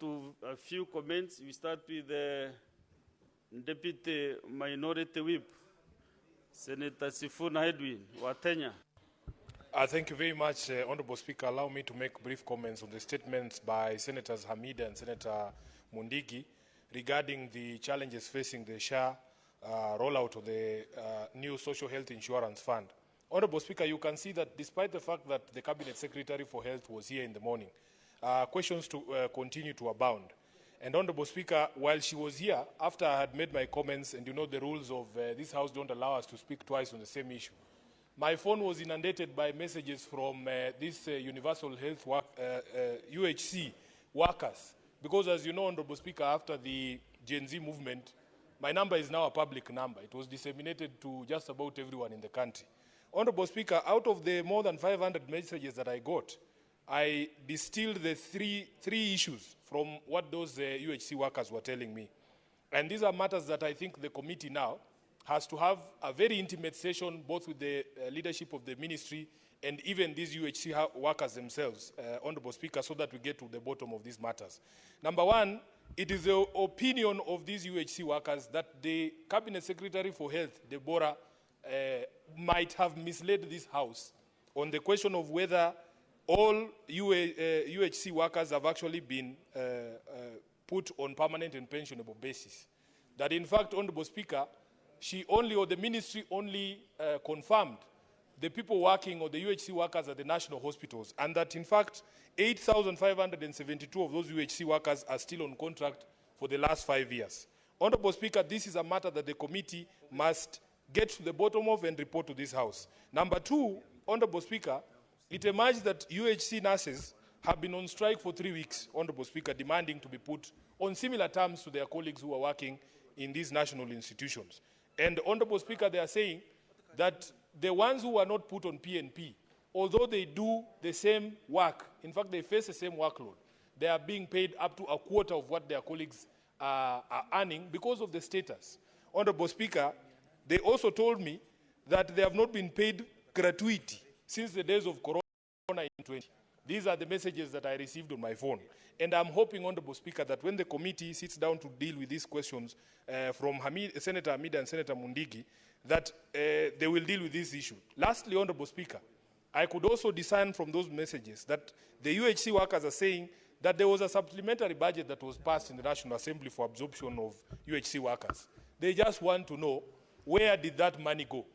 to a few comments. We start with the Deputy Minority Whip, Senator Sifuna Edwin, Watenya. Thank you very much, Honorable Speaker. Allow me to make brief comments on the statements by Senators Hamida and Senator Mundigi regarding the challenges facing the SHA rollout of the new Social Health Insurance Fund. Honorable Speaker, you can see that despite the fact that the Cabinet Secretary for Health was here in the morning, questions continue to abound. And Honorable Speaker, while she was here, after I had made my comments, and you know the rules of this House don't allow us to speak twice on the same issue, my phone was inundated by messages from these Universal Health UHC workers. Because as you know, Honorable Speaker, after the Gen Z movement, my number is now a public number. It was disseminated to just about everyone in the country. Honorable Speaker, out of the more than 500 messages that I got, I distilled the three issues from what those UHC workers were telling me. And these are matters that I think the committee now has to have a very intimate session, both with the leadership of the ministry and even these UHC workers themselves, Honorable Speaker, so that we get to the bottom of these matters. Number one, it is the opinion of these UHC workers that the Cabinet Secretary for Health, Deborah, might have misled this House on the question of whether all UHC workers have actually been put on permanent and pensionable basis. That in fact, Honorable Speaker, the ministry only confirmed the people working or the UHC workers at the national hospitals, and that in fact 8,572 of those UHC workers are still on contract for the last 5 years. Honorable Speaker, this is a matter that the committee must get to the bottom of and report to this House. Number two, Honorable Speaker, it emerged that UHC nurses have been on strike for 3 weeks, Honorable Speaker, demanding to be put on similar terms to their colleagues who are working in these national institutions. And Honorable Speaker, they are saying that the ones who are not put on PNP, although they do the same work, in fact, they face the same workload, they are being paid up to a quarter of what their colleagues are earning because of the status. Honorable Speaker, they also told me that they have not been paid gratuity since the days of Corona in 2020. These are the messages that I received on my phone. And I'm hoping, Honorable Speaker, that when the committee sits down to deal with these questions from Senator Hamida and Senator Mundigi, that they will deal with this issue. Lastly, Honorable Speaker, I could also discern from those messages that the UHC workers are saying that there was a supplementary budget that was passed in the National Assembly for absorption of UHC workers. They just want to know, where did that money go?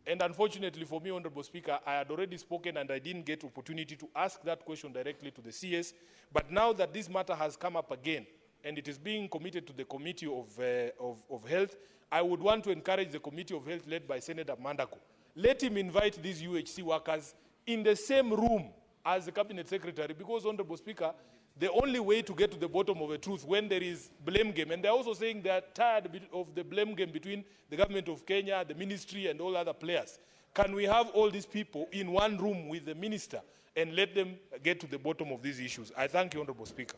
And unfortunately for me, Honorable Speaker, I had already spoken and I didn't get opportunity to ask that question directly to the CS. But now that this matter has come up again and it is being committed to the Committee of Health, I would want to encourage the Committee of Health led by Senator Mandako. Let him invite these UHC workers in the same room as the Cabinet Secretary, because, Honorable Speaker, the only way to get to the bottom of the truth when there is blame game, and they're also saying they're tired of the blame game between the government of Kenya, the ministry, and all other players. Can we have all these people in one room with the minister and let them get to the bottom of these issues? I thank you, Honorable Speaker.